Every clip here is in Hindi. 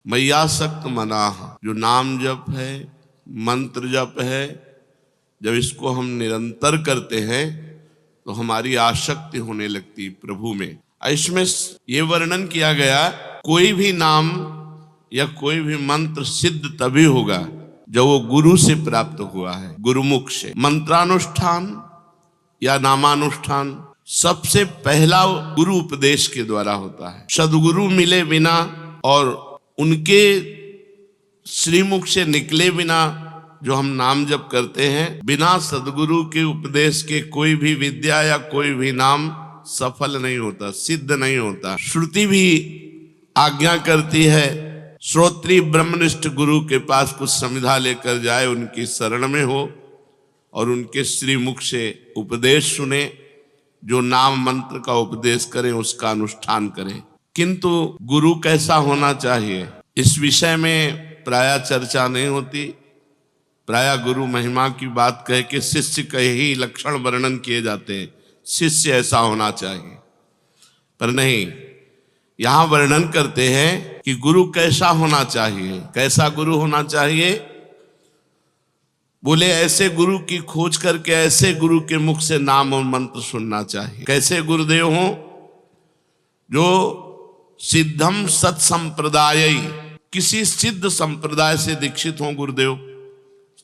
मय्यासक्त मनाः, जो नाम जप है, मंत्र जप है, जब इसको हम निरंतर करते हैं तो हमारी आसक्ति होने लगती प्रभु में। इसमें ये वर्णन किया गया, कोई भी नाम या कोई भी मंत्र सिद्ध तभी होगा जब वो गुरु से प्राप्त हुआ है, गुरुमुख से। मंत्रानुष्ठान या नामानुष्ठान सबसे पहला गुरु उपदेश के द्वारा होता है। सदगुरु मिले बिना और उनके श्रीमुख से निकले बिना जो हम नाम जप करते हैं, बिना सदगुरु के उपदेश के कोई भी विद्या या कोई भी नाम सफल नहीं होता, सिद्ध नहीं होता। श्रुति भी आज्ञा करती है, श्रोत्री ब्रह्मनिष्ठ गुरु के पास कुछ समिधा लेकर जाए, उनकी शरण में हो और उनके श्रीमुख से उपदेश सुने, जो नाम मंत्र का उपदेश करें उसका अनुष्ठान करें। किंतु गुरु कैसा होना चाहिए, इस विषय में प्रायः चर्चा नहीं होती। प्रायः गुरु महिमा की बात कह के शिष्य के ही लक्षण वर्णन किए जाते हैं, शिष्य ऐसा होना चाहिए, पर नहीं, यहां वर्णन करते हैं कि गुरु कैसा होना चाहिए। कैसा गुरु होना चाहिए? बोले ऐसे गुरु की खोज करके ऐसे गुरु के मुख से नाम और मंत्र सुनना चाहिए। कैसे गुरुदेव हो? जो सिद्धम सत्संप्रदाय, किसी सिद्ध संप्रदाय से दीक्षित हो गुरुदेव,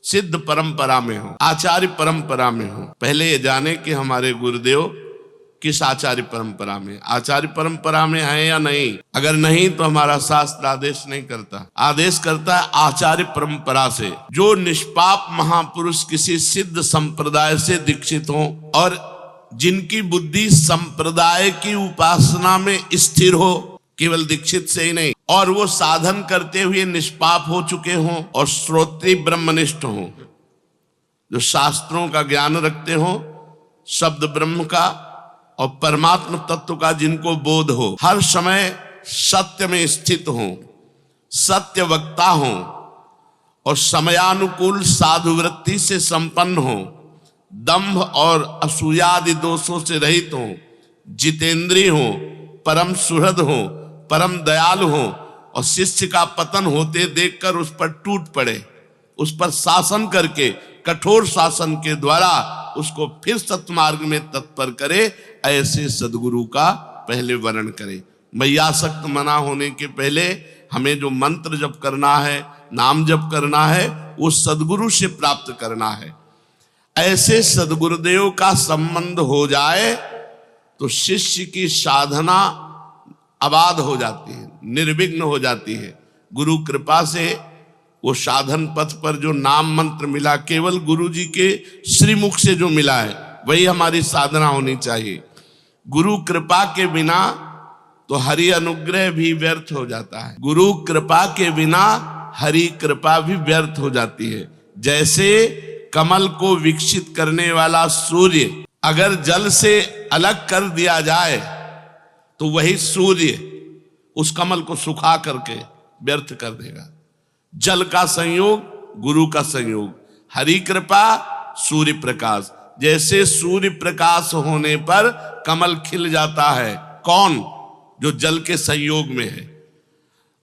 सिद्ध परंपरा में हो, आचार्य परंपरा में हो। पहले ये जाने कि हमारे गुरुदेव किस आचार्य परंपरा में, आचार्य परंपरा में है या नहीं। अगर नहीं तो हमारा शास्त्र आदेश नहीं करता, आदेश करता है आचार्य परंपरा से। जो निष्पाप महापुरुष किसी सिद्ध संप्रदाय से दीक्षित हो और जिनकी बुद्धि संप्रदाय की उपासना में स्थिर हो, केवल दीक्षित से ही नहीं, और वो साधन करते हुए निष्पाप हो चुके हों और श्रोत्री ब्रह्मनिष्ठ हों, जो शास्त्रों का ज्ञान रखते हो, शब्द ब्रह्म का और परमात्म तत्व का जिनको बोध हो, हर समय सत्य में स्थित हो, सत्य वक्ता हो और समयानुकूल साधुवृत्ति से संपन्न हो, दंभ और असूयादि दोषों से रहित हो, जितेंद्रिय हो, परम सुहृद हो, परम दयालु हो और शिष्य का पतन होते देखकर उस पर टूट पड़े, उस पर शासन करके, कठोर शासन के द्वारा उसको फिर सत्मार्ग में तत्पर करे, ऐसे सदगुरु का पहले वर्णन करे। मय्यासक्त मना होने के पहले हमें जो मंत्र जप करना है, नाम जप करना है, वो सदगुरु से प्राप्त करना है। ऐसे सदगुरुदेव का संबंध हो जाए तो शिष्य की साधना आबाद हो जाती है, निर्विघ्न हो जाती है। गुरु कृपा से वो साधन पथ पर जो नाम मंत्र मिला, केवल गुरु जी के श्रीमुख से जो मिला है, वही हमारी साधना होनी चाहिए। गुरु कृपा के बिना तो हरि अनुग्रह भी व्यर्थ हो जाता है। गुरु कृपा के बिना हरि कृपा भी व्यर्थ हो जाती है। जैसे कमल को विकसित करने वाला सूर्य अगर जल से अलग कर दिया जाए तो वही सूर्य उस कमल को सुखा करके व्यर्थ कर देगा। जल का संयोग, गुरु का संयोग, हरि कृपा, सूर्य प्रकाश। जैसे सूर्य प्रकाश होने पर कमल खिल जाता है, कौन? जो जल के संयोग में है।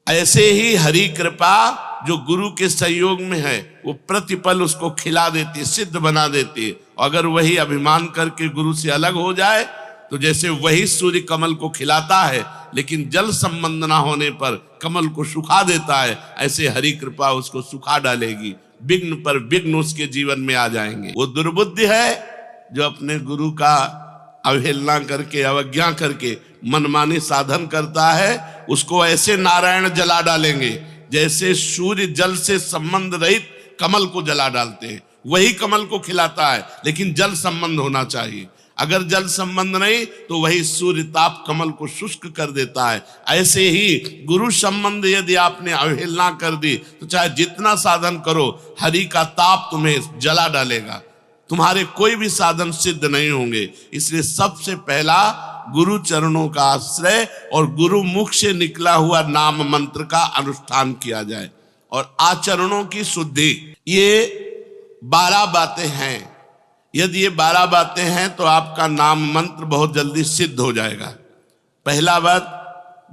ऐसे ही हरि कृपा जो गुरु के संयोग में है, वो प्रतिपल उसको खिला देती है, सिद्ध बना देती है। अगर वही अभिमान करके गुरु से अलग हो जाए तो जैसे वही सूर्य कमल को खिलाता है लेकिन जल संबंध ना होने पर कमल को सुखा देता है, ऐसे हरि कृपा उसको सुखा डालेगी। विघ्न पर विघ्न उसके जीवन में आ जाएंगे। वो दुर्बुद्धि है जो अपने गुरु का अवहेलना करके, अवज्ञा करके मनमानी साधन करता है, उसको ऐसे नारायण जला डालेंगे जैसे सूर्य जल से संबंध रहित कमल को जला डालते हैं। वही कमल को खिलाता है लेकिन जल संबंध होना चाहिए। अगर जल संबंध नहीं तो वही सूर्य ताप कमल को शुष्क कर देता है। ऐसे ही गुरु संबंध यदि आपने अवहेलना कर दी तो चाहे जितना साधन करो, हरि का ताप तुम्हें जला डालेगा, तुम्हारे कोई भी साधन सिद्ध नहीं होंगे। इसलिए सबसे पहला गुरु चरणों का आश्रय और गुरु मुख से निकला हुआ नाम मंत्र का अनुष्ठान किया जाए और आचरणों की शुद्धि। ये 12 बातें हैं। यदि ये 12 बातें हैं तो आपका नाम मंत्र बहुत जल्दी सिद्ध हो जाएगा। पहला बात,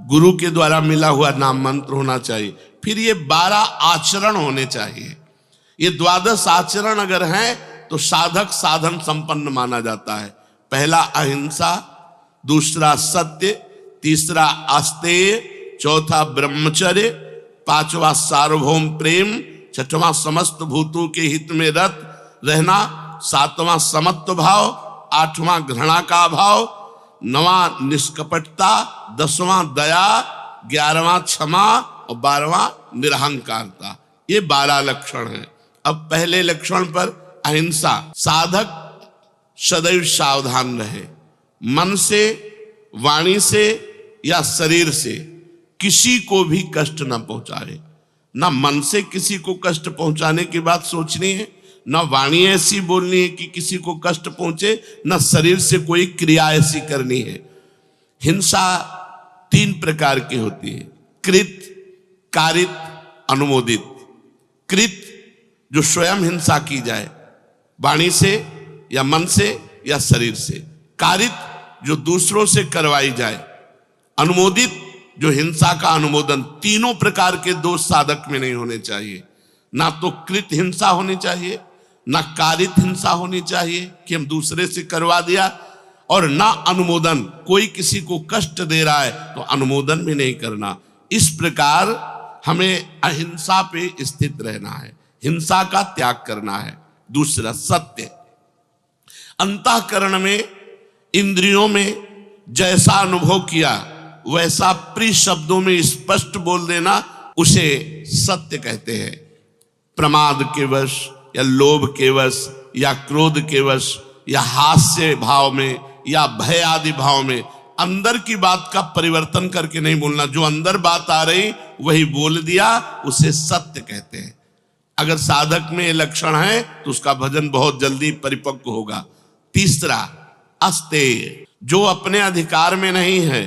गुरु के द्वारा मिला हुआ नाम मंत्र होना चाहिए। फिर ये 12 आचरण होने चाहिए। ये 12 आचरण अगर हैं तो साधक साधन संपन्न माना जाता है। पहला अहिंसा, दूसरा सत्य, तीसरा आस्तेय, चौथा ब्रह्मचर्य, पांचवा सार्वभौम प्रेम, छठवां समस्त भूतों के हित में रत रहना, सातवां समत्व भाव, आठवां घृणा का भाव, नवां निष्कपटता, 10वां दया, 11वां क्षमा और 12वां निरहंकारता। ये 12 लक्षण हैं। अब पहले लक्षण पर अहिंसा। साधक सदैव सावधान रहे, मन से, वाणी से या शरीर से किसी को भी कष्ट न पहुंचाए। ना मन से किसी को कष्ट पहुंचाने की बात सोचनी है, ना वाणी ऐसी बोलनी है कि किसी को कष्ट पहुंचे, ना शरीर से कोई क्रिया ऐसी करनी है। हिंसा 3 प्रकार की होती है, कृत, कारित, अनुमोदित। कृत जो स्वयं हिंसा की जाए, वाणी से या मन से या शरीर से। कारित जो दूसरों से करवाई जाए। अनुमोदित जो हिंसा का अनुमोदन। तीनों प्रकार के दोष साधक में नहीं होने चाहिए। ना तो कृत हिंसा होनी चाहिए, ना कारित हिंसा होनी चाहिए कि हम दूसरे से करवा दिया, और ना अनुमोदन, कोई किसी को कष्ट दे रहा है तो अनुमोदन भी नहीं करना। इस प्रकार हमें अहिंसा पे स्थित रहना है, हिंसा का त्याग करना है। दूसरा सत्य। अंतःकरण में, इंद्रियों में जैसा अनुभव किया वैसा प्रिय शब्दों में स्पष्ट बोल देना, उसे सत्य कहते हैं। प्रमाद के वश या लोभ के वश या क्रोध के वश या हास्य भाव में या भय आदि भाव में अंदर की बात का परिवर्तन करके नहीं बोलना। जो अंदर बात आ रही वही बोल दिया, उसे सत्य कहते हैं। अगर साधक में ये लक्षण है तो उसका भजन बहुत जल्दी परिपक्व होगा। तीसरा अस्तेय। जो अपने अधिकार में नहीं है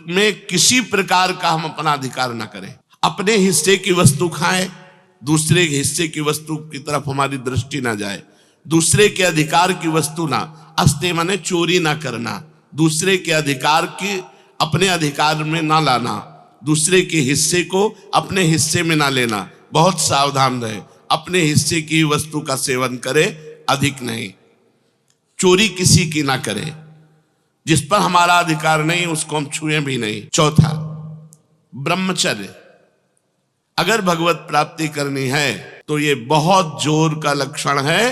में किसी प्रकार का हम अपना अधिकार ना करें। अपने हिस्से की वस्तु खाएं, दूसरे के हिस्से की वस्तु की तरफ हमारी दृष्टि ना जाए। दूसरे के अधिकार की वस्तु ना, अस्तेय माने चोरी ना करना, दूसरे के अधिकार की अपने अधिकार में ना लाना, दूसरे के हिस्से को अपने हिस्से में ना लेना। बहुत सावधान रहे, अपने हिस्से की वस्तु का सेवन करे, अधिक नहीं। चोरी किसी की ना करे, जिस पर हमारा अधिकार नहीं उसको हम छुए भी नहीं। चौथा ब्रह्मचर्य। अगर भगवत प्राप्ति करनी है तो ये बहुत जोर का लक्षण है।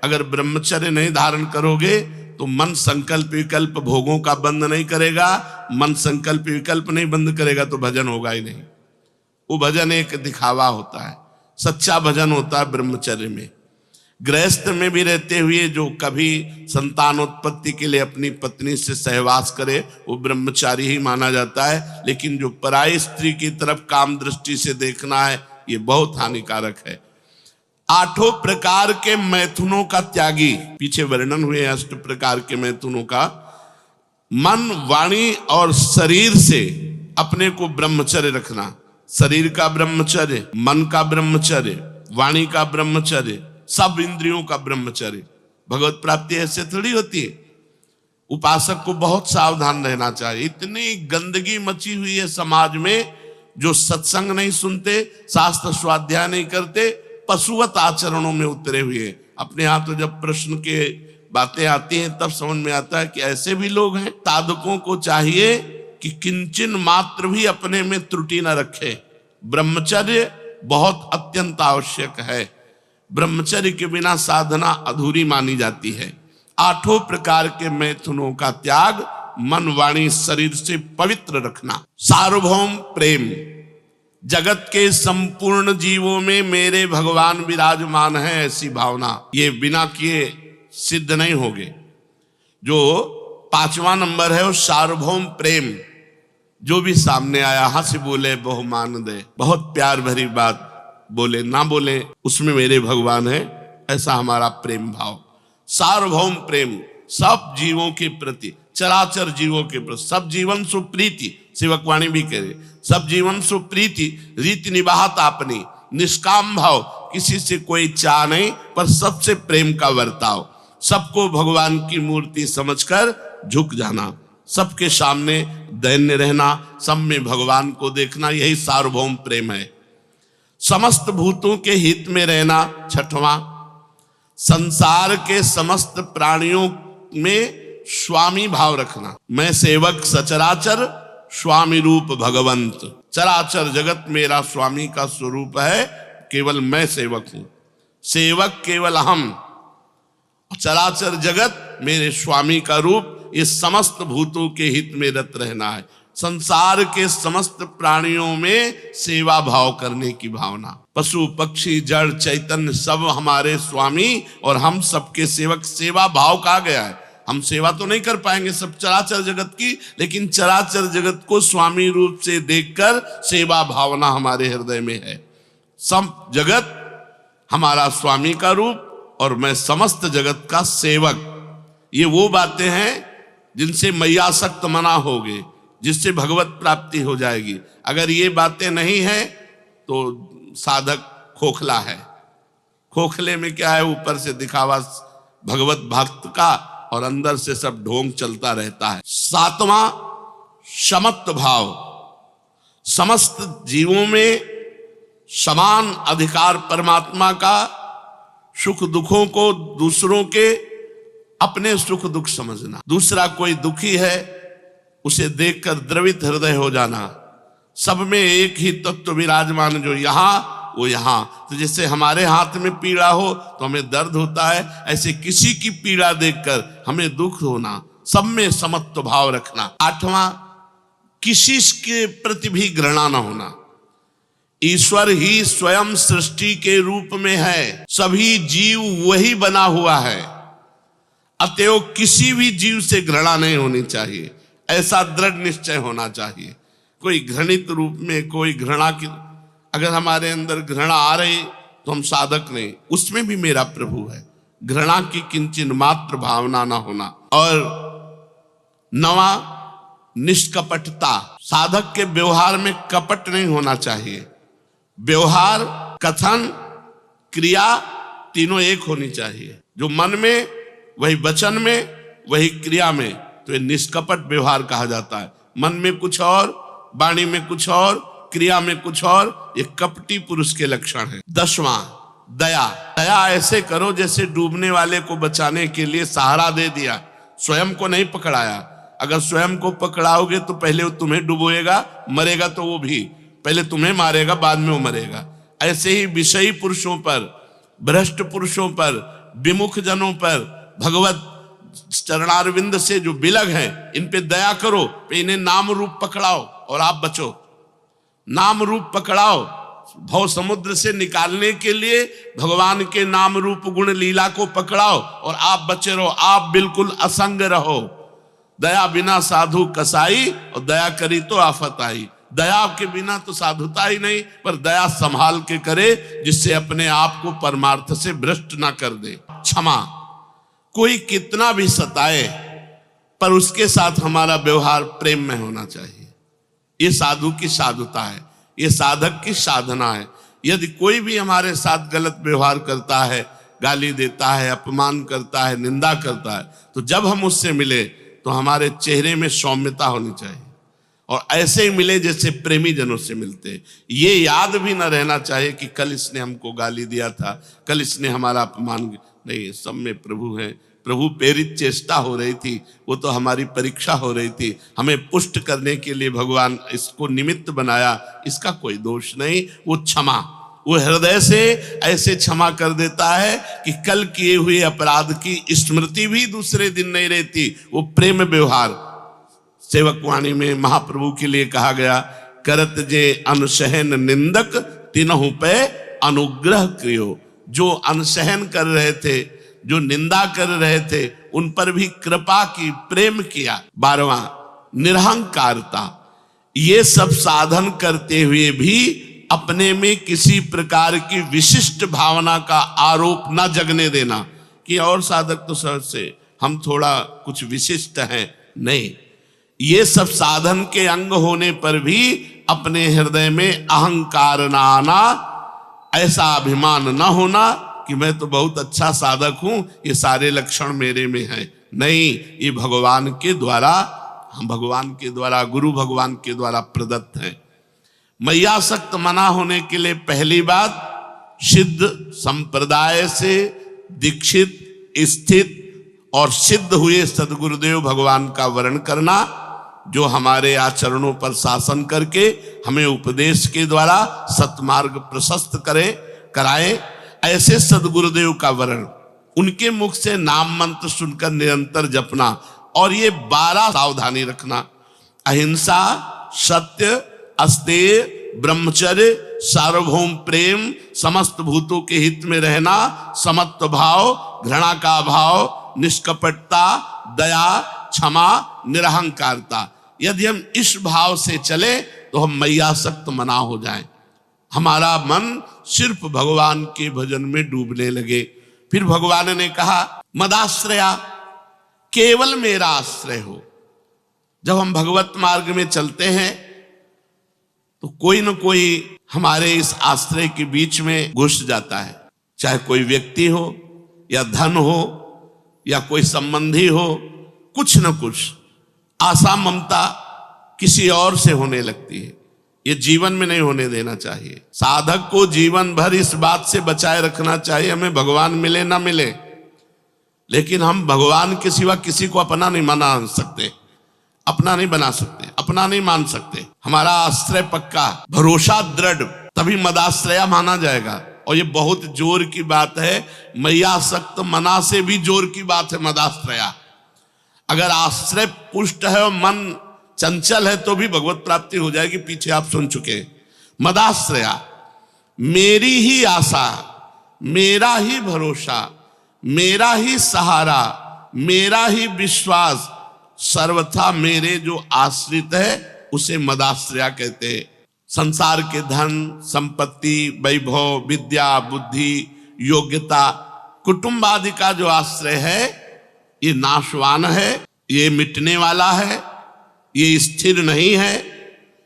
अगर ब्रह्मचर्य नहीं धारण करोगे तो मन संकल्प विकल्प भोगों का बंद नहीं करेगा। मन संकल्प विकल्प नहीं बंद करेगा तो भजन होगा ही नहीं। वो भजन एक दिखावा होता है, सच्चा भजन होता है ब्रह्मचर्य में। गृहस्थ में भी रहते हुए जो कभी संतानोत्पत्ति के लिए अपनी पत्नी से सहवास करे वो ब्रह्मचारी ही माना जाता है। लेकिन जो पराई स्त्री की तरफ काम दृष्टि से देखना है ये बहुत हानिकारक है। 8 प्रकार के मैथुनों का त्यागी, पीछे वर्णन हुए 8 प्रकार के मैथुनों का। मन, वाणी और शरीर से अपने को ब्रह्मचर्य रखना। शरीर का ब्रह्मचर्य, मन का ब्रह्मचर्य, वाणी का ब्रह्मचर्य, सब इंद्रियों का ब्रह्मचर्य। भगवत प्राप्ति ऐसे थोड़ी होती है। उपासक को बहुत सावधान रहना चाहिए। इतनी गंदगी मची हुई है समाज में, जो सत्संग नहीं सुनते, शास्त्र स्वाध्याय नहीं करते, पशुवत आचरणों में उतरे हुए। अपने यहाँ तो जब प्रश्न के बातें आती हैं तब समझ में आता है कि ऐसे भी लोग हैं। साधकों को चाहिए कि किंचन मात्र भी अपने में त्रुटि न रखे। ब्रह्मचर्य बहुत अत्यंत आवश्यक है। ब्रह्मचर्य के बिना साधना अधूरी मानी जाती है। 8 प्रकार के मैथुनों का त्याग, मन, वाणी, शरीर से पवित्र रखना। सार्वभौम प्रेम। जगत के संपूर्ण जीवों में मेरे भगवान विराजमान है, ऐसी भावना। ये बिना किए सिद्ध नहीं होगे। जो 5वां नंबर है वो सार्वभौम प्रेम। जो भी सामने आया हंस बोले बहुमान दे, बहुत प्यार भरी बात बोले ना बोले, उसमें मेरे भगवान है, ऐसा हमारा प्रेम भाव। सार्वभौम प्रेम, सब जीवों के प्रति, चराचर जीवों के प्रति। सब जीवन सुप्रीति, सेवकवाणी भी कह रहे, सब जीवन सुप्रीति, रीति निभात आपनी। निष्काम भाव, किसी से कोई चाह नहीं पर सबसे प्रेम का वर्ताव। सबको भगवान की मूर्ति समझकर झुक जाना, सबके सामने दैन्य रहना, सब में भगवान को देखना, यही सार्वभौम प्रेम है। समस्त भूतों के हित में रहना, छठवां, संसार के समस्त प्राणियों में स्वामी भाव रखना। मैं सेवक सचराचर, स्वामी रूप भगवंत। चराचर जगत मेरा स्वामी का स्वरूप है, केवल मैं सेवक हूं, सेवक केवल हम। चराचर जगत मेरे स्वामी का रूप, ये समस्त भूतों के हित में रत रहना है। संसार के समस्त प्राणियों में सेवा भाव करने की भावना। पशु पक्षी जड़ चैतन्य सब हमारे स्वामी और हम सबके सेवक। सेवा भाव कहा गया है। हम सेवा तो नहीं कर पाएंगे सब चराचर जगत की, लेकिन चराचर जगत को स्वामी रूप से देखकर सेवा भावना हमारे हृदय में है। सब जगत हमारा स्वामी का रूप और मैं समस्त जगत का सेवक। ये वो बातें हैं जिनसे मैयासक्त मना होगे, जिससे भगवत प्राप्ति हो जाएगी। अगर ये बातें नहीं है तो साधक खोखला है। खोखले में क्या है, ऊपर से दिखावा भगवत भक्त का और अंदर से सब ढोंग चलता रहता है। सातवां, समत्व भाव। समस्त जीवों में समान अधिकार परमात्मा का। सुख दुखों को दूसरों के अपने सुख दुख समझना। दूसरा कोई दुखी है उसे देखकर द्रवित हृदय हो जाना। सब में एक ही तत्व विराजमान, जो यहाँ वो यहाँ। तो जैसे हमारे हाथ में पीड़ा हो तो हमें दर्द होता है, ऐसे किसी की पीड़ा देखकर हमें दुख होना। सब में समत्व भाव रखना। आठवां, किसी के प्रति भी घृणा न होना। ईश्वर ही स्वयं सृष्टि के रूप में है, सभी जीव वही बना हुआ है, अतएव किसी भी जीव से घृणा नहीं होनी चाहिए। ऐसा दृढ़ निश्चय होना चाहिए। कोई घृणित रूप में कोई घृणा की, अगर हमारे अंदर घृणा आ रही तो हम साधक नहीं, उसमें भी मेरा प्रभु है। घृणा की किंचन मात्र भावना ना होना। और नवा, निष्कपटता। साधक के व्यवहार में कपट नहीं होना चाहिए। व्यवहार, कथन, क्रिया तीनों एक होनी चाहिए। जो मन में वही वचन में, वही क्रिया में, तो ये निष्कपट व्यवहार कहा जाता है। मन में कुछ और, वाणी में कुछ और, क्रिया में कुछ और, ये कपटी पुरुष के लक्षण है। 10वां, दया। दया ऐसे करो जैसे डूबने वाले को बचाने के लिए सहारा दे दिया, स्वयं को नहीं पकड़ाया। अगर स्वयं को पकड़ाओगे तो पहले वो तुम्हें डुबोएगा, मरेगा तो वो भी, पहले तुम्हें मारेगा बाद में वो मरेगा। ऐसे ही विषयी पुरुषों पर, भ्रष्ट पुरुषों पर, विमुख जनों पर, भगवत चरणारविंद से जो बिलग हैं, इन पे दया करो, इन्हें नाम रूप पकड़ाओ और आप बचो। नाम रूप पकड़ाओ, भव समुद्र से निकालने के लिए भगवान के नाम रूप गुण लीला को पकड़ाओ और आप बचे रहो। आप बिल्कुल असंग रहो। दया बिना साधु कसाई, और दया करी तो आफत आई। दया के बिना तो साधुता ही नहीं, पर दया संभाल के करे, जिससे अपने आप को परमार्थ से भ्रष्ट ना कर दे। क्षमा। कोई कितना भी सताए पर उसके साथ हमारा व्यवहार प्रेम में होना चाहिए। ये साधु की साधुता है, ये साधक की साधना है। यदि कोई भी हमारे साथ गलत व्यवहार करता है, गाली देता है, अपमान करता है, निंदा करता है, तो जब हम उससे मिले तो हमारे चेहरे में सौम्यता होनी चाहिए, और ऐसे ही मिले जैसे प्रेमी जनों से मिलते। ये याद भी न रहना चाहिए कि कल इसने हमको गाली दिया था, कल इसने हमारा अपमान। नहीं, सब में प्रभु है। प्रभु प्रेरित चेष्टा हो रही थी, वो तो हमारी परीक्षा हो रही थी। हमें पुष्ट करने के लिए भगवान इसको निमित्त बनाया, इसका कोई दोष नहीं। वो क्षमा, वो हृदय से ऐसे क्षमा कर देता है कि कल किए हुए अपराध की स्मृति भी दूसरे दिन नहीं रहती। वो प्रेम व्यवहार। सेवक वाणी में महाप्रभु के लिए कहा गया, करत जे अनुसहन निंदक तिनहु पे अनुग्रह क्रियो। जो अनसहन कर रहे थे, जो निंदा कर रहे थे, उन पर भी कृपा की, प्रेम किया। 12वां, निरहंकारता। ये सब साधन करते हुए भी अपने में किसी प्रकार की विशिष्ट भावना का आरोप न जगने देना कि और साधक तो सहज से, हम थोड़ा कुछ विशिष्ट हैं। नहीं, ये सब साधन के अंग होने पर भी अपने हृदय में अहंकार न आना, ऐसा अभिमान न होना कि मैं तो बहुत अच्छा साधक हूं, ये सारे लक्षण मेरे में हैं। नहीं, ये भगवान के द्वारा, हम भगवान के द्वारा, गुरु भगवान के द्वारा प्रदत्त हैं। मैयासक्त मना होने के लिए पहली बात सिद्ध संप्रदाय से दीक्षित स्थित और सिद्ध हुए सद्गुरुदेव भगवान का वर्ण करना, जो हमारे आचरणों पर शासन करके हमें उपदेश के द्वारा सत्मार्ग प्रशस्त कराए, ऐसे सद्गुरुदेव का वर्ण, उनके मुख से नाम मंत्र सुनकर निरंतर जपना। और ये 12 सावधानी रखना: अहिंसा, सत्य, अस्तेय, ब्रह्मचर्य, सार्वभौम प्रेम, समस्त भूतों के हित में रहना, समत्व भाव, घृणा का अभाव, निष्कपटता, दया, क्षमा, निरहंकारता। यदि हम इस भाव से चले तो हम मैयासक्त मना हो जाएं, हमारा मन सिर्फ भगवान के भजन में डूबने लगे। फिर भगवान ने कहा मदाश्रया, केवल मेरा आश्रय हो। जब हम भगवत मार्ग में चलते हैं तो कोई न कोई हमारे इस आश्रय के बीच में घुस जाता है, चाहे कोई व्यक्ति हो या धन हो या कोई संबंधी हो, कुछ न कुछ आशा ममता किसी और से होने लगती है। ये जीवन में नहीं होने देना चाहिए। साधक को जीवन भर इस बात से बचाए रखना चाहिए, हमें भगवान मिले ना मिले, लेकिन हम भगवान के सिवा किसी को अपना नहीं बना सकते, अपना नहीं बना सकते, अपना नहीं मान सकते। हमारा आश्रय पक्का, भरोसा दृढ़, तभी मदाश्रया माना जाएगा। और ये बहुत जोर की बात है, मैयासक्त मना से भी जोर की बात है मदाश्रया। अगर आश्रय पुष्ट है और मन चंचल है तो भी भगवत प्राप्ति हो जाएगी, पीछे आप सुन चुके। मदाश्रया, मेरी ही आशा, मेरा ही भरोसा, मेरा ही सहारा, मेरा ही विश्वास, सर्वथा मेरे जो आश्रित है उसे मदाश्रया कहते हैं। संसार के धन संपत्ति, वैभव, विद्या, बुद्धि, योग्यता, कुटुंब आदि का जो आश्रय है ये नाशवान है, ये मिटने वाला है, ये स्थिर नहीं है,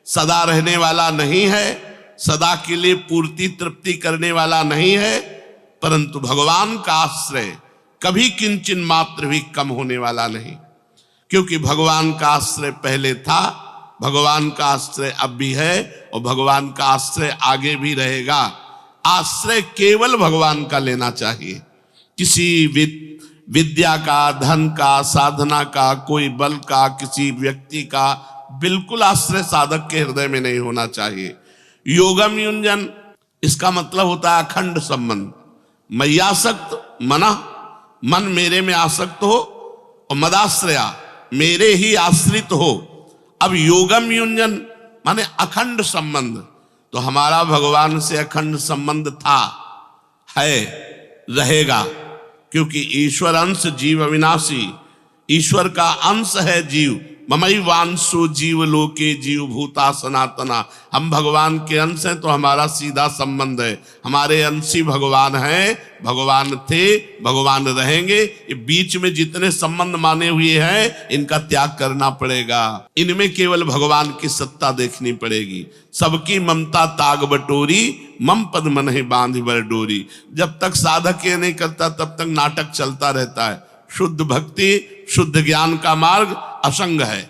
सदा रहने वाला नहीं है, सदा के लिए पूर्ति तृप्ति करने वाला नहीं है। परंतु भगवान का आश्रय कभी किंचन मात्र भी कम होने वाला नहीं, क्योंकि भगवान का आश्रय पहले था, भगवान का आश्रय अब भी है और भगवान का आश्रय आगे भी रहेगा। आश्रय केवल भगवान का लेना चाहिए। किसी विद्या का, धन का, साधना का, कोई बल का, किसी व्यक्ति का बिल्कुल आश्रय साधक के हृदय में नहीं होना चाहिए। योगम युंजन, इसका मतलब होता है अखंड संबंध। मैयासक्त मना, मन मेरे में आसक्त हो, और मदाश्रया, मेरे ही आश्रित हो। अब योगम युंजन माने अखंड संबंध, तो हमारा भगवान से अखंड संबंध था, है, रहेगा, क्योंकि ईश्वर अंश जीव अविनाशी, ईश्वर का अंश है जीव। ममैवांशो जीव लोके जीव भूता सनातना, हम भगवान के अंश हैं तो हमारा सीधा संबंध है। हमारे अंशी भगवान हैं, भगवान थे, भगवान रहेंगे। ये बीच में जितने संबंध माने हुए हैं इनका त्याग करना पड़ेगा, इनमें केवल भगवान की सत्ता देखनी पड़ेगी। सबकी ममता ताग बटोरी, मम पद मन ही बांध बर डोरी। जब तक साधक ये नहीं करता तब तक नाटक चलता रहता है। शुद्ध भक्ति, शुद्ध ज्ञान का मार्ग असंग है,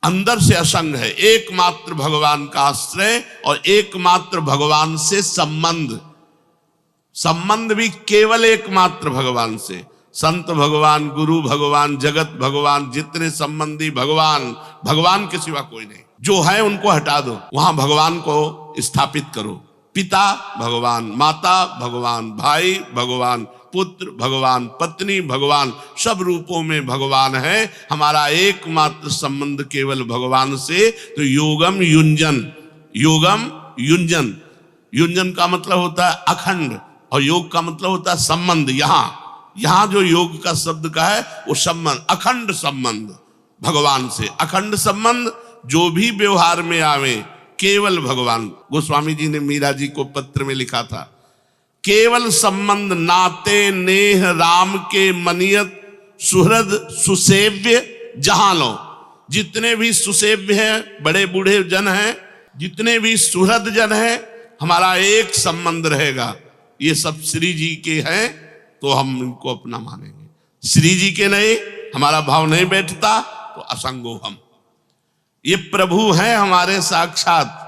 अंदर से असंग है। एकमात्र भगवान का आश्रय और एकमात्र भगवान से संबंध, संबंध भी केवल एकमात्र भगवान से। संत भगवान, गुरु भगवान, जगत भगवान, जितने संबंधी भगवान, भगवान के सिवा कोई नहीं। जो है उनको हटा दो, वहां भगवान को स्थापित करो। पिता भगवान, माता भगवान, भाई भगवान, पुत्र भगवान, पत्नी भगवान, सब रूपों में भगवान है। हमारा एकमात्र संबंध केवल भगवान से। तो योगम युंजन, योगम युंजन, युंजन का मतलब होता है अखंड और योग का मतलब होता है संबंध। यहां जो योग का शब्द का है वो संबंध, अखंड संबंध भगवान से। अखंड संबंध जो भी व्यवहार में आवे केवल भगवान। गोस्वामी जी ने मीरा जी को पत्र में लिखा था, केवल संबंध नाते नेह राम के मनियत सुहृद सुसेव्य जहां लो। जितने भी सुसेव्य हैं, बड़े बूढ़े जन हैं, जितने भी सुहृद जन हैं, हमारा एक संबंध रहेगा। ये सब श्री जी के हैं तो हम इनको अपना मानेंगे। श्री जी के नहीं, हमारा भाव नहीं बैठता तो असंगो हम। ये प्रभु हैं हमारे साक्षात,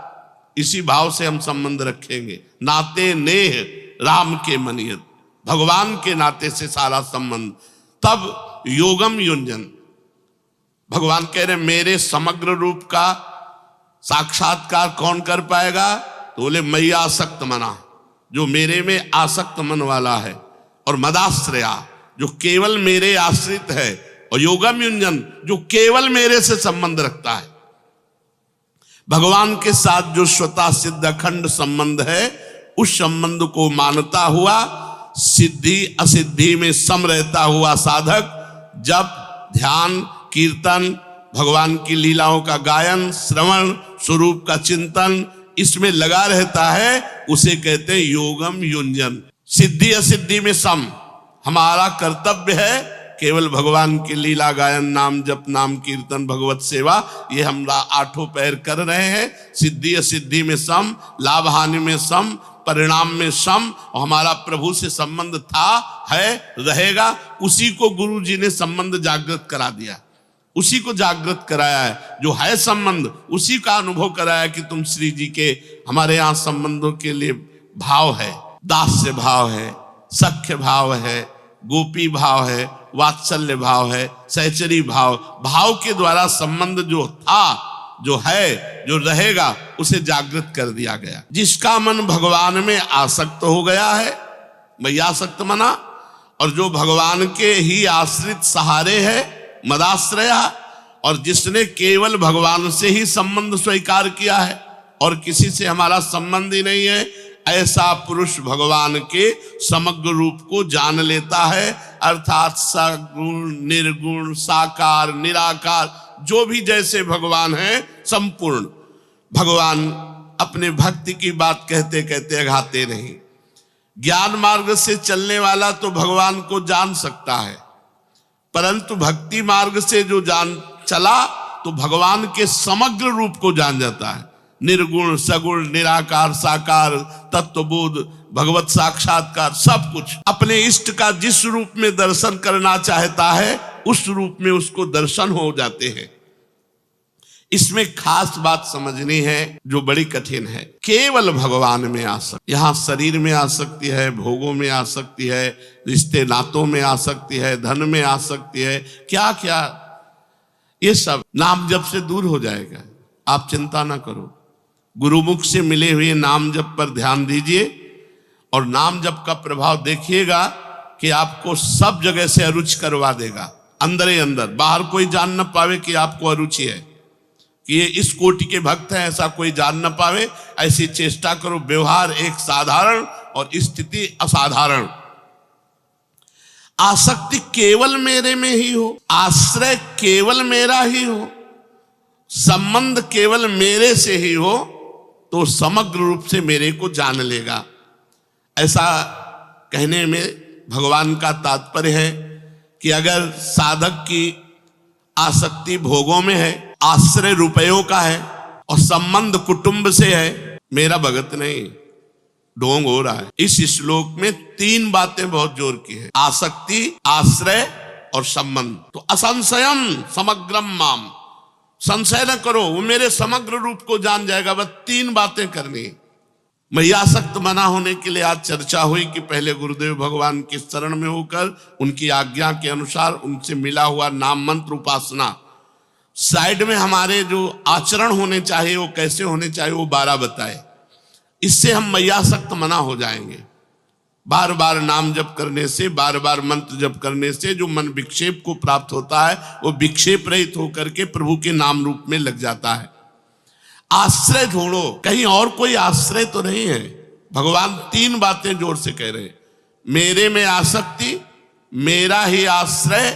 इसी भाव से हम संबंध रखेंगे। नाते नेह राम के मनियत, भगवान के नाते से सारा संबंध। तब योगम युंजन, भगवान कह रहे मेरे समग्र रूप का साक्षात्कार कौन कर पाएगा? तो बोले मैया आसक्त मना, जो मेरे में आसक्त मन वाला है, और मदाश्रया, जो केवल मेरे आश्रित है, और योगम युंजन, जो केवल मेरे से संबंध रखता है। भगवान के साथ जो स्वतः सिद्ध अखंड संबंध है, उस संबंध को मानता हुआ सिद्धि असिद्धि में सम रहता हुआ साधक जब ध्यान, कीर्तन, भगवान की लीलाओं का गायन, श्रवण, स्वरूप का चिंतन, इसमें लगा रहता है, उसे कहते हैं योगम युंजन। सिद्धि असिद्धि में सम। हमारा कर्तव्य है केवल भगवान की लीला गायन, नाम जप, नाम कीर्तन, भगवत सेवा, ये हम 8 पैर कर रहे हैं। सिद्धि असिद्धि में सम, लाभ हानि में सम, परिणाम में सम। और हमारा प्रभु से संबंध था, है, रहेगा। उसी को गुरु जी ने संबंध जागृत करा दिया, उसी को जागृत कराया है। जो है संबंध, उसी का अनुभव कराया कि तुम श्री जी के, हमारे यहाँ संबंधों के लिए भाव है, दास्य भाव है, सख्य भाव है, गोपी भाव है, वात्सल्य भाव है, सहचरी भाव। भाव के द्वारा संबंध जो था, जो है, जो रहेगा, उसे जागृत कर दिया गया। जिसका मन भगवान में आसक्त हो गया है, मैयासक्त मना, और जो भगवान के ही आश्रित सहारे है, मदाश्रया, और जिसने केवल भगवान से ही संबंध स्वीकार किया है और किसी से हमारा संबंध ही नहीं है, ऐसा पुरुष भगवान के समग्र रूप को जान लेता है। अर्थात सगुण, निर्गुण, साकार, निराकार, जो भी जैसे भगवान है, संपूर्ण। भगवान अपने भक्ति की बात कहते कहते अघाते नहीं। ज्ञान मार्ग से चलने वाला तो भगवान को जान सकता है, परंतु भक्ति मार्ग से जो जान चला तो भगवान के समग्र रूप को जान जाता है। निर्गुण, सगुण, निराकार, साकार, तत्वबोध, भगवत साक्षात्कार, सब कुछ। अपने इष्ट का जिस रूप में दर्शन करना चाहता है, उस रूप में उसको दर्शन हो जाते हैं। इसमें खास बात समझनी है जो बड़ी कठिन है। केवल भगवान में आ सकती, यहाँ शरीर में आ सकती है, भोगों में आ सकती है, रिश्ते नातों में आ सकती है, धन में आ सकती है, क्या क्या, ये सब नाम जप से दूर हो जाएगा। आप चिंता ना करो, गुरुमुख से मिले हुए नाम जप पर ध्यान दीजिए, और नाम जप का प्रभाव देखिएगा कि आपको सब जगह से अरुचि करवा देगा। अंदर ही अंदर, बाहर कोई जान न पावे कि आपको अरुचि है, कि ये इस कोटि के भक्त हैं, ऐसा कोई जान न पावे। ऐसी चेष्टा करो। व्यवहार एक साधारण और स्थिति असाधारण। आसक्ति केवल मेरे में ही हो, आश्रय केवल मेरा ही हो, संबंध केवल मेरे से ही हो, तो समग्र रूप से मेरे को जान लेगा। ऐसा कहने में भगवान का तात्पर्य है कि अगर साधक की आसक्ति भोगों में है, आश्रय रुपयों का है, और संबंध कुटुंब से है, मेरा भगत नहीं, ढोंग हो रहा है। इस श्लोक में 3 बातें बहुत जोर की है, आसक्ति, आश्रय और संबंध। तो असंशयम समग्रम माम, संशय न करो, वो मेरे समग्र रूप को जान जाएगा। बस 3 बातें करनी। मैयासक्त मना होने के लिए आज चर्चा हुई कि पहले गुरुदेव भगवान के शरण में होकर उनकी आज्ञा के अनुसार उनसे मिला हुआ नाम मंत्र उपासना, साइड में हमारे जो आचरण होने चाहिए वो कैसे होने चाहिए वो 12 बताए। इससे हम मैयासक्त मना हो जाएंगे। बार बार नाम जप करने से, बार बार मंत्र जप करने से जो मन विक्षेप को प्राप्त होता है, वो विक्षेप रहित होकर के प्रभु के नाम रूप में लग जाता है। आश्रय ढूंढो, कहीं और कोई आश्रय तो नहीं है। भगवान 3 बातें जोर से कह रहे हैं, मेरे में आसक्ति, मेरा ही आश्रय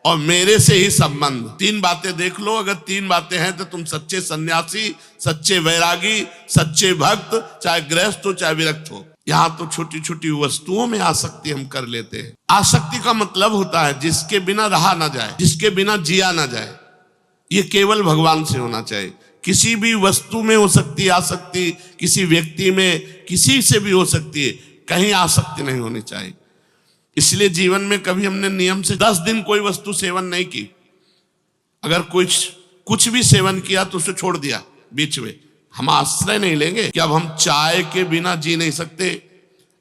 और मेरे से ही संबंध। 3 बातें देख लो। अगर 3 बातें हैं तो तुम सच्चे सन्यासी, सच्चे वैरागी, सच्चे भक्त, चाहे गृहस्थ हो चाहे विरक्त हो। यहां तो छोटी छोटी वस्तुओं में आसक्ति हम कर लेते हैं। आसक्ति का मतलब होता है जिसके बिना रहा ना जाए, जिसके बिना जिया ना जाए। ये केवल भगवान से होना चाहिए। किसी भी वस्तु में हो सकती है आसक्ति, किसी व्यक्ति में, किसी से भी हो सकती है, कहीं आसक्ति नहीं होनी चाहिए। इसलिए जीवन में कभी हमने नियम से 10 दिन कोई वस्तु सेवन नहीं की। अगर कुछ कुछ भी सेवन किया तो उसे छोड़ दिया बीच में। हम आश्रय नहीं लेंगे कि अब हम चाय के बिना जी नहीं सकते,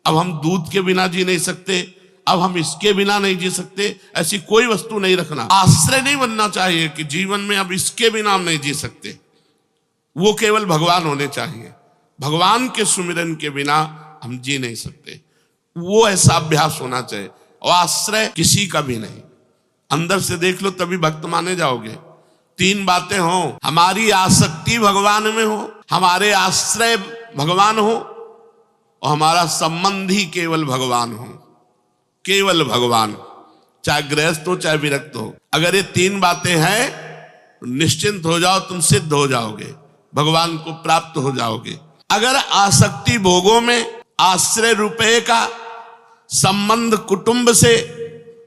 अब हम दूध के बिना जी नहीं सकते, अब हम इसके बिना नहीं जी सकते, ऐसी कोई वस्तु नहीं रखना। आश्रय नहीं बनना चाहिए कि जीवन में अब इसके बिना हम नहीं जी सकते। वो केवल भगवान होने चाहिए। भगवान के सुमिरन के बिना हम जी नहीं सकते, वो ऐसा अभ्यास होना चाहिए। और आश्रय किसी का भी नहीं, अंदर से देख लो तभी भक्त माने जाओगे। 3 बातें हो, हमारी आसक्ति भगवान में हो, हमारे आश्रय भगवान हो, और हमारा संबंध ही केवल भगवान हो। केवल भगवान, चाहे गृहस्थ हो चाहे विरक्त हो। अगर ये 3 बातें हैं तो निश्चिंत हो जाओ, तुम सिद्ध हो जाओगे, भगवान को प्राप्त हो जाओगे। अगर आसक्ति भोगों में, आश्रय रुपये का, संबंध कुटुंब से,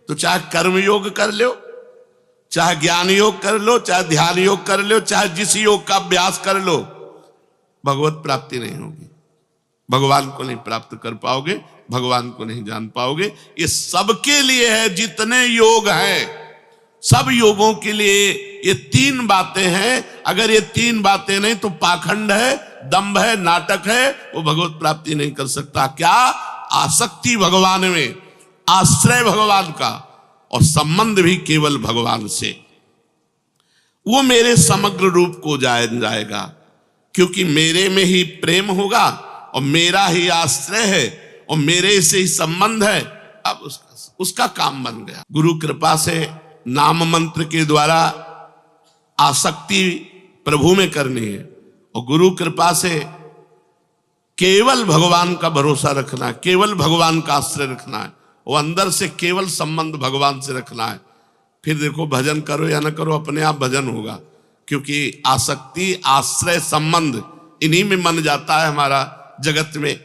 तो चाहे कर्म योग कर लो, चाहे ज्ञान योग कर लो, चाहे ध्यान योग कर लो, चाहे जिस योग का अभ्यास कर लो, भगवत प्राप्ति नहीं होगी। भगवान को नहीं प्राप्त कर पाओगे, भगवान को नहीं जान पाओगे। ये सबके लिए है, जितने योग हैं सब योगों के लिए ये 3 बातें हैं। अगर ये 3 बातें नहीं तो पाखंड है, दंभ है, नाटक है, वो भगवत प्राप्ति नहीं कर सकता। क्या? आसक्ति भगवान में, आश्रय भगवान का, और संबंध भी केवल भगवान से। वो मेरे समग्र रूप को जाएगा, क्योंकि मेरे में ही प्रेम होगा और मेरा ही आश्रय है और मेरे से ही संबंध है। अब उसका काम बन गया। गुरु कृपा से नाम मंत्र के द्वारा आसक्ति प्रभु में करनी है, और गुरु कृपा से केवल भगवान का भरोसा रखना है, केवल भगवान का आश्रय रखना है, वो अंदर से केवल संबंध भगवान से रखना है। फिर देखो भजन करो या ना करो, अपने आप भजन होगा। क्योंकि आसक्ति, आश्रय, संबंध, इन्हीं में मन जाता है हमारा जगत में।